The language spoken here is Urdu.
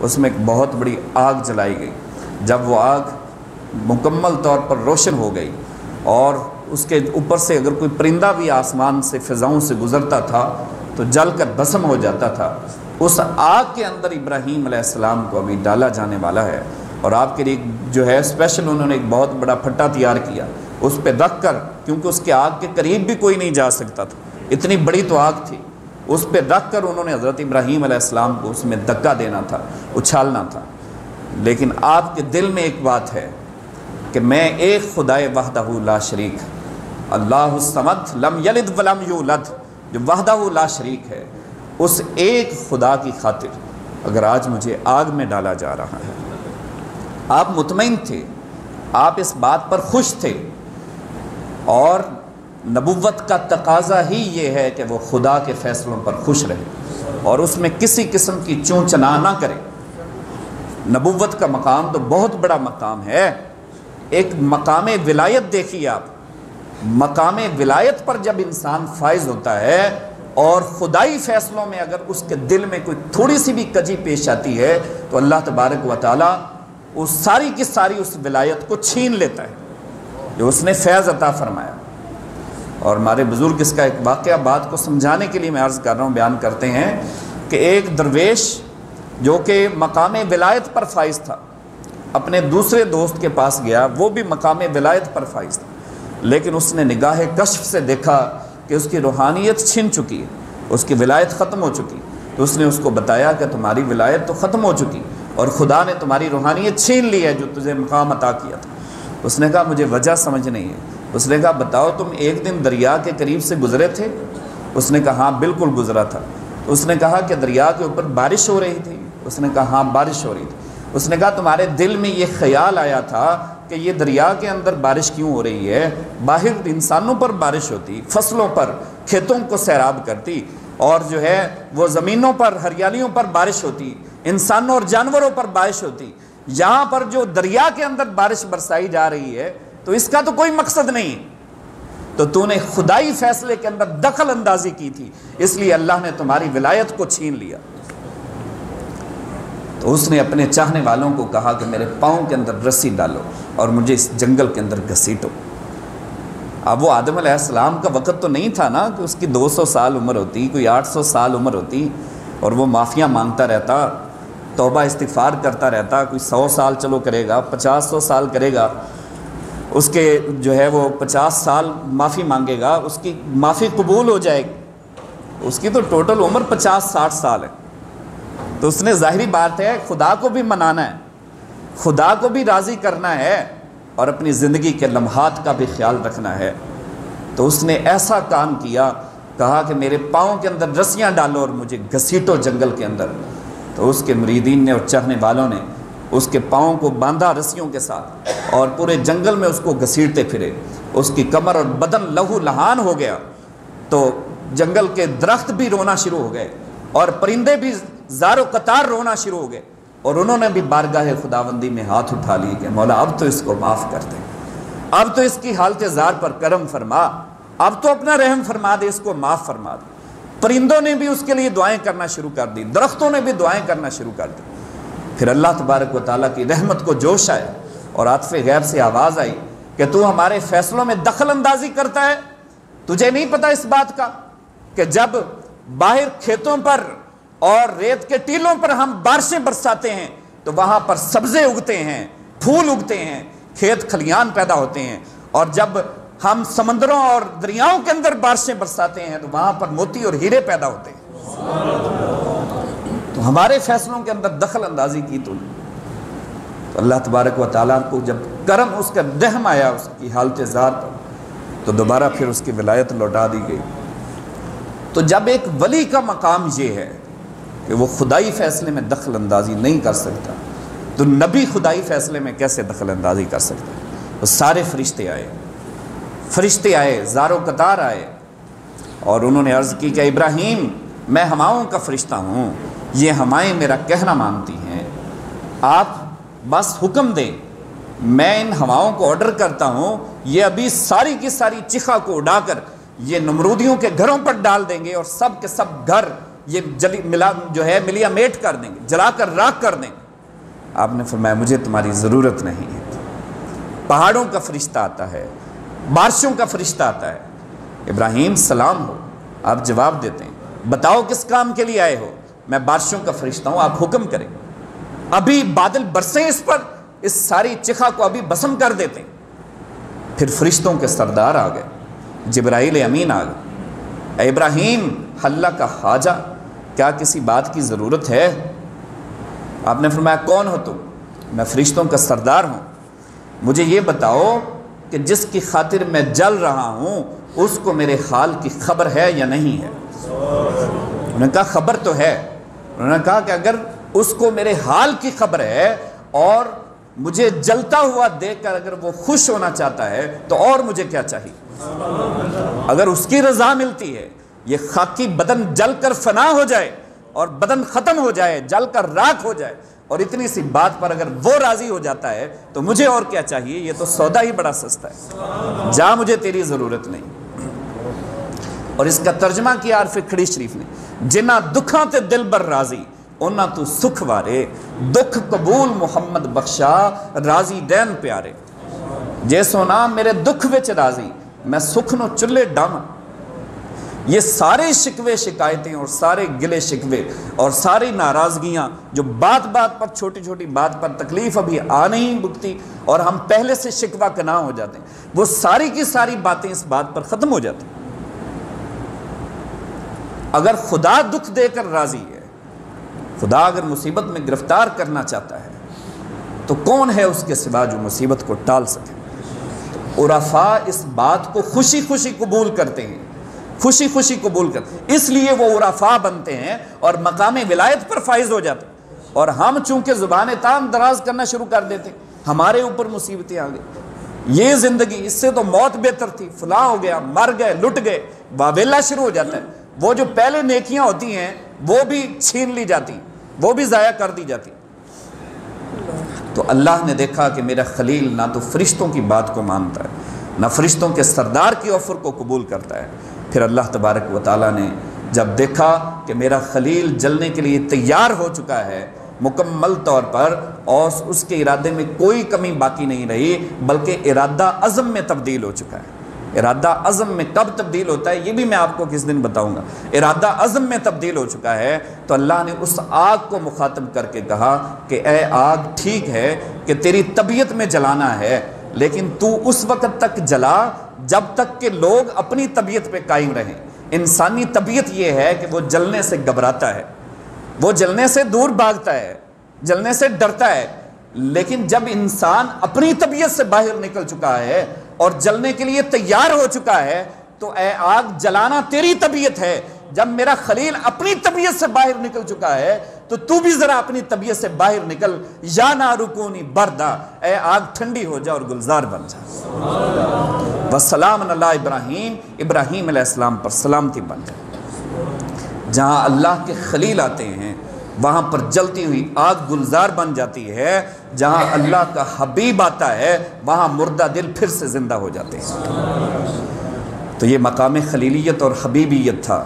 اس میں ایک بہت بڑی آگ جلائی گئی. جب وہ آگ مکمل طور پر روشن ہو گئی اور اس کے اوپر سے اگر کوئی پرندہ بھی آسمان سے فضاؤں سے گزرتا تھا تو جل کر بھسم ہو جاتا تھا. اس آگ کے اندر ابراہیم علیہ السلام کو ابھی ڈالا جانے والا ہے، اور آپ کے لیے جو ہے اسپیشل انہوں نے ایک بہت بڑا پھٹا تیار کیا، اس پہ رکھ کر، کیونکہ اس کے آگ کے قریب بھی کوئی نہیں جا سکتا تھا، اتنی بڑی تو آگ تھی، اس پہ رکھ کر انہوں نے حضرت ابراہیم علیہ السلام کو اس میں دھکا دینا تھا، اچھالنا تھا. لیکن آپ کے دل میں ایک بات ہے کہ میں ایک خدائے وحدہ لا شریک، اللہ الصمد لم یلد ولم یولد، جو وحدہ لا شریک ہے، اس ایک خدا کی خاطر اگر آج مجھے آگ میں ڈالا جا رہا ہے. آپ مطمئن تھے، آپ اس بات پر خوش تھے، اور نبوت کا تقاضا ہی یہ ہے کہ وہ خدا کے فیصلوں پر خوش رہے اور اس میں کسی قسم کی چون چنا نہ کرے. نبوت کا مقام تو بہت بڑا مقام ہے. ایک مقام ولایت دیکھیے آپ، مقام ولایت پر جب انسان فائز ہوتا ہے اور خدائی فیصلوں میں اگر اس کے دل میں کوئی تھوڑی سی بھی کجی پیش آتی ہے تو اللہ تبارک و تعالیٰ اس ساری کی ساری اس ولایت کو چھین لیتا ہے جو اس نے فیض عطا فرمایا. اور ہمارے بزرگ اس کا ایک واقعہ بات کو سمجھانے کے لیے میں عرض کر رہا ہوں، بیان کرتے ہیں کہ ایک درویش جو کہ مقام ولایت پر فائز تھا اپنے دوسرے دوست کے پاس گیا، وہ بھی مقام ولایت پر فائز تھا، لیکن اس نے نگاہ کشف سے دیکھا کہ اس کی روحانیت چھن چکی ہے، اس کی ولایت ختم ہو چکی. تو اس نے اس کو بتایا کہ تمہاری ولایت تو ختم ہو چکی اور خدا نے تمہاری روحانیت چھین لی ہے جو تجھے مقام عطا کیا تھا. اس نے کہا مجھے وجہ سمجھ نہیں ہے. اس نے کہا بتاؤ تم ایک دن دریا کے قریب سے گزرے تھے؟ اس نے کہا ہاں بالکل گزرا تھا. اس نے کہا کہ دریا کے اوپر بارش ہو رہی تھی؟ اس نے کہا ہاں بارش ہو رہی تھی. اس نے کہا تمہارے دل میں یہ خیال آیا تھا کہ یہ دریا کے اندر بارش کیوں ہو رہی ہے؟ باہر انسانوں پر بارش ہوتی، فصلوں پر، کھیتوں کو سیراب کرتی، اور جو ہے وہ زمینوں پر، ہریالیوں پر بارش ہوتی، انسانوں اور جانوروں پر بارش ہوتی. یہاں پر جو دریا کے اندر بارش برسائی جا رہی ہے تو اس کا تو کوئی مقصد نہیں. تو نے خدائی فیصلے کے اندر دخل اندازی کی تھی، اس لیے اللہ نے تمہاری ولایت کو چھین لیا. تو اس نے اپنے چاہنے والوں کو کہا کہ میرے پاؤں کے اندر رسی ڈالو اور مجھے اس جنگل کے اندر گھسیٹو. اب وہ آدم علیہ السلام کا وقت تو نہیں تھا نا کہ اس کی 200 سال عمر ہوتی، کوئی 800 سال عمر ہوتی، اور وہ معافیاں مانگتا رہتا، توبہ استغفار کرتا رہتا. کوئی 100 سال چلو کرے گا، 50 سال کرے گا، اس کے جو ہے وہ 50 سال معافی مانگے گا، اس کی معافی قبول ہو جائے گی. اس کی تو ٹوٹل عمر 50-60 سال ہے. تو اس نے ظاہری بات ہے خدا کو بھی منانا ہے، خدا کو بھی راضی کرنا ہے، اور اپنی زندگی کے لمحات کا بھی خیال رکھنا ہے. تو اس نے ایسا کام کیا، کہا کہ میرے پاؤں کے اندر رسیاں ڈالو اور مجھے گھسیٹو جنگل کے اندر. تو اس کے مریدین نے اور چاہنے والوں نے اس کے پاؤں کو باندھا رسیوں کے ساتھ اور پورے جنگل میں اس کو گھسیٹتے پھرے. اس کی کمر اور بدن لہو لہان ہو گیا. تو جنگل کے درخت بھی رونا شروع ہو گئے اور پرندے بھی زار و قطار رونا شروع ہو گئے، اور انہوں نے بھی بارگاہ خداوندی میں ہاتھ اٹھا لی کہ مولا اب تو اس کو معاف کر دے، اب تو اس کی حالت زار پر کرم فرما، اب تو اپنا رحم فرما دے، اس کو معاف فرما دے. پرندوں نے بھی اس کے لیے دعائیں کرنا شروع کر دی، درختوں نے بھی دعائیں کرنا شروع کر دی. پھر اللہ تبارک و تعالیٰ کی رحمت کو جوش آیا اور عاطف غیب سے آواز آئی کہ تو ہمارے فیصلوں میں دخل اندازی کرتا ہے. تجھے نہیں پتا اس بات کا کہ جب باہر کھیتوں پر اور ریت کے ٹیلوں پر ہم بارشیں برساتے ہیں تو وہاں پر سبزے اگتے ہیں، پھول اگتے ہیں، کھیت کھلیان پیدا ہوتے ہیں، اور جب ہم سمندروں اور دریاؤں کے اندر بارشیں برساتے ہیں تو وہاں پر موتی اور ہیرے پیدا ہوتے ہیں. تو ہمارے فیصلوں کے اندر دخل اندازی کی تو اللہ تبارک و تعالیٰ کو جب کرم، اس کا رحم آیا اس کی حالت زار پر، تو دوبارہ پھر اس کی ولایت لوٹا دی گئی. تو جب ایک ولی کا مقام یہ ہے کہ وہ خدائی فیصلے میں دخل اندازی نہیں کر سکتا، تو نبی خدائی فیصلے میں کیسے دخل اندازی کر سکتا ہے؟ تو سارے فرشتے آئے، زار و قطار آئے، اور انہوں نے عرض کی کہ ابراہیم میں ہواؤں کا فرشتہ ہوں، یہ ہوائیں میرا کہنا مانتی ہیں، آپ بس حکم دیں، میں ان ہواؤں کو آرڈر کرتا ہوں، یہ ابھی ساری کی ساری چیخا کو اڑا کر یہ نمرودیوں کے گھروں پر ڈال دیں گے، اور سب کے سب گھر یہ ملیا میٹ کر دیں گے، جلا کر راکھ کر دیں گے۔ آپ نے فرمایا مجھے تمہاری ضرورت نہیں ہے۔ پہاڑوں کا فرشتہ آتا ہے، بارشوں کا فرشتہ آتا ہے۔ ابراہیم سلام ہو، آپ جواب دیتے ہیں، بتاؤ کس کام کے لیے آئے ہو؟ میں بارشوں کا فرشتہ ہوں، آپ حکم کریں۔ ابھی بادل برسیں اس پر، اس ساری چکھا کو ابھی بسم کر دیتے ہیں۔ پھر فرشتوں کے سردار آ گئے، جبرائیل امین آ گئے، اے ابراہیم اللہ کا حاجہ، کیا کسی بات کی ضرورت ہے؟ آپ نے فرمایا کون ہو تم؟ میں فرشتوں کا سردار ہوں، مجھے یہ بتاؤ کہ جس کی خاطر میں جل رہا ہوں اس کو میرے حال کی خبر ہے یا نہیں ہے؟ انہوں نے کہا خبر تو ہے۔ انہوں نے کہا کہ اگر اس کو میرے حال کی خبر ہے اور مجھے جلتا ہوا دیکھ کر اگر وہ خوش ہونا چاہتا ہے تو اور مجھے کیا چاہیے؟ اگر اس کی رضا ملتی ہے، یہ خاکی بدن جل کر فنا ہو جائے اور بدن ختم ہو جائے، جل کر راکھ ہو جائے، اور اتنی سی بات پر اگر وہ راضی ہو جاتا ہے تو مجھے اور کیا چاہیے؟ یہ تو سودا ہی بڑا سستا ہے، جا مجھے تیری ضرورت نہیں۔ اور اس کا ترجمہ کیا عارف کھڑی شریف نے، جنہ دکھاں تے دل بر راضی انہاں تو سکھ وارے، دکھ قبول محمد بخشا راضی دین پیارے۔ جے سونا میرے دکھ وچ راضی، میں سکھ نو چلے ڈاواں۔ یہ سارے شکوے شکایتیں اور سارے گلے شکوے اور ساری ناراضگیاں جو بات بات پر، چھوٹی چھوٹی بات پر تکلیف ابھی آ نہیں بکتی اور ہم پہلے سے شکوہ کنا ہو جاتے ہیں، وہ ساری کی ساری باتیں اس بات پر ختم ہو جاتی ہیں۔ اگر خدا دکھ دے کر راضی ہے، خدا اگر مصیبت میں گرفتار کرنا چاہتا ہے تو کون ہے اس کے سوا جو مصیبت کو ٹال سکے؟ عرفاء اس بات کو خوشی خوشی قبول کرتے ہیں، خوشی خوشی قبول کرتے ہیں، اس لیے وہ عرفاء بنتے ہیں اور مقام ولایت پر فائز ہو جاتے ہیں۔ اور ہم چونکہ زبان تام دراز کرنا شروع کر دیتے ہیں، ہمارے اوپر مصیبتیں آ گئی، یہ زندگی اس سے تو موت بہتر تھی، فلاں ہو گیا، مر گئے، لٹ گئے، واویلا شروع ہو جاتا ہے۔ وہ جو پہلے نیکیاں ہوتی ہیں وہ بھی چھین لی جاتی، وہ بھی ضائع کر دی جاتی۔ تو اللہ نے دیکھا کہ میرا خلیل نہ تو فرشتوں کی بات کو مانتا ہے، نہ فرشتوں کے سردار کی آفر کو قبول کرتا ہے۔ پھر اللہ تبارک و تعالیٰ نے جب دیکھا کہ میرا خلیل جلنے کے لیے تیار ہو چکا ہے مکمل طور پر، اور اس کے ارادے میں کوئی کمی باقی نہیں رہی، بلکہ ارادہ عزم میں تبدیل ہو چکا ہے۔ ارادہ عزم میں کب تبدیل ہوتا ہے یہ بھی میں آپ کو کس دن بتاؤں گا۔ ارادہ عزم میں تبدیل ہو چکا ہے تو اللہ نے اس آگ کو مخاطب کر کے کہا کہ اے آگ، ٹھیک ہے کہ تیری طبیعت میں جلانا ہے، لیکن تو اس وقت تک جلا جب تک کہ لوگ اپنی طبیعت پہ قائم رہیں۔ انسانی طبیعت یہ ہے کہ وہ جلنے سے گھبراتا ہے، وہ جلنے سے دور بھاگتا ہے، جلنے سے ڈرتا ہے، لیکن جب انسان اپنی طبیعت سے باہر نکل چکا ہے اور جلنے کے لیے تیار ہو چکا ہے تو اے آگ، جلانا تیری طبیعت ہے۔ جب میرا خلیل اپنی طبیعت سے باہر نکل چکا ہے تو بھی ذرا اپنی طبیعت سے باہر نکل، یا نارو کونی بردا، اے آگ ٹھنڈی ہو جا اور گلزار بن جا۔ وسلام علی ابراہیم، ابراہیم علیہ السلام پر سلامتی بن جائے۔ جہاں اللہ کے خلیل آتے ہیں وہاں پر جلتی ہوئی آگ گلزار بن جاتی ہے، جہاں اللہ کا حبیب آتا ہے وہاں مردہ دل پھر سے زندہ ہو جاتے ہیں۔ تو یہ مقام خلیلیت اور حبیبیت تھا۔